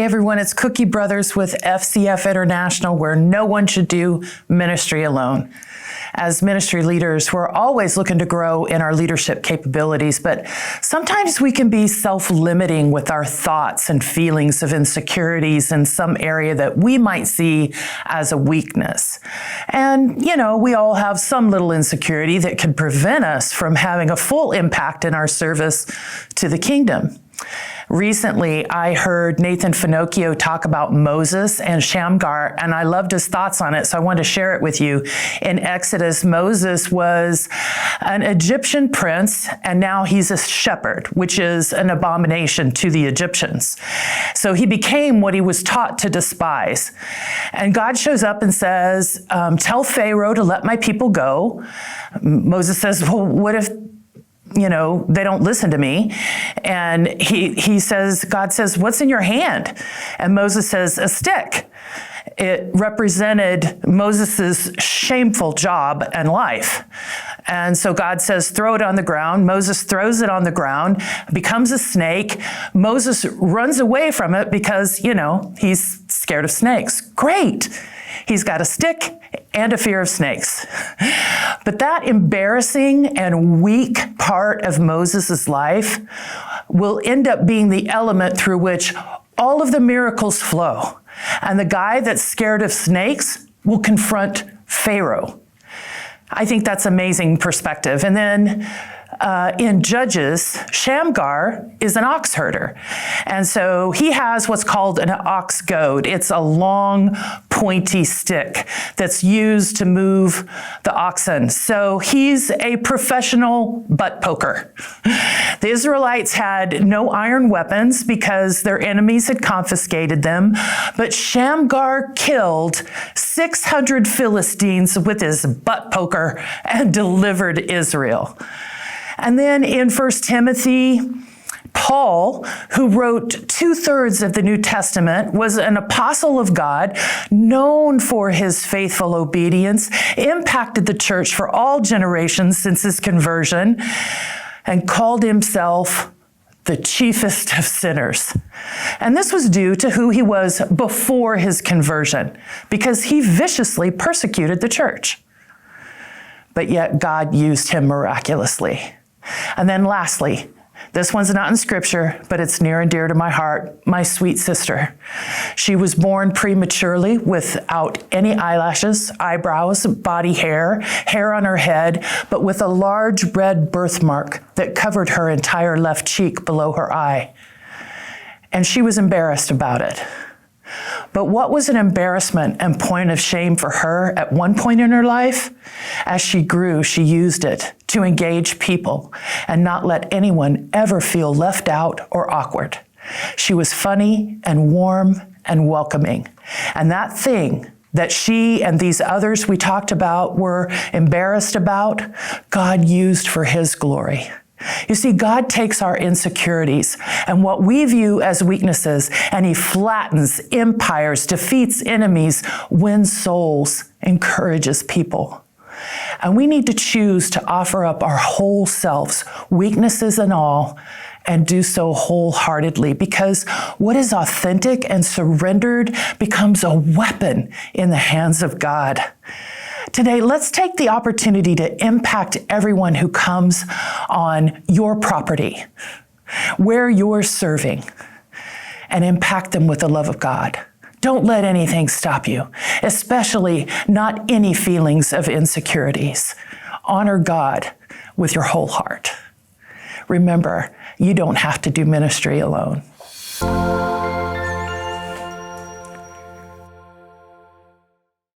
Hey everyone, it's Cookie Brothers with FCF International, where no one should do ministry alone. As ministry leaders, we're always looking to grow in our leadership capabilities, but sometimes we can be self-limiting with our thoughts and feelings of insecurities in some area that we might see as a weakness. And, we all have some little insecurity that could prevent us from having a full impact in our service to the kingdom. Recently, I heard Nathan Finocchio talk about Moses and Shamgar, and I loved his thoughts on it, so I wanted to share it with you. In Exodus, Moses was an Egyptian prince, and now he's a shepherd, which is an abomination to the Egyptians. So he became what he was taught to despise. And God shows up and says, tell Pharaoh to let my people go. Moses says, well, what if they don't listen to me? And he says, God says, what's in your hand? And Moses says, a stick. It represented Moses's shameful job and life. And so God says, throw it on the ground. Moses throws it on the ground, becomes a snake. Moses runs away from it because, he's scared of snakes. Great. He's got a stick and a fear of snakes. But that embarrassing and weak part of Moses' life will end up being the element through which all of the miracles flow. And the guy that's scared of snakes will confront Pharaoh. I think that's amazing perspective. And then in Judges, Shamgar is an ox herder. And so he has what's called an ox goad. It's a long, pointy stick that's used to move the oxen. So he's a professional butt poker. The Israelites had no iron weapons because their enemies had confiscated them, but Shamgar killed 600 Philistines with his butt poker and delivered Israel. And then in 1 Timothy, Paul, who wrote 2/3 of the New Testament, was an apostle of God, known for his faithful obedience, impacted the church for all generations since his conversion, and called himself the chiefest of sinners. And this was due to who he was before his conversion, because he viciously persecuted the church. But yet God used him miraculously. And then lastly, this one's not in scripture, but it's near and dear to my heart, my sweet sister. She was born prematurely without any eyelashes, eyebrows, body hair on her head, but with a large red birthmark that covered her entire left cheek below her eye. And she was embarrassed about it. But what was an embarrassment and point of shame for her at one point in her life? As she grew, she used it to engage people and not let anyone ever feel left out or awkward. She was funny and warm and welcoming. And that thing that she and these others we talked about were embarrassed about, God used for his glory. You see, God takes our insecurities and what we view as weaknesses, and he flattens empires, defeats enemies, wins souls, encourages people. And we need to choose to offer up our whole selves, weaknesses and all, and do so wholeheartedly, because what is authentic and surrendered becomes a weapon in the hands of God. Today, let's take the opportunity to impact everyone who comes on your property, where you're serving, and impact them with the love of God. Don't let anything stop you, especially not any feelings of insecurities. Honor God with your whole heart. Remember, you don't have to do ministry alone.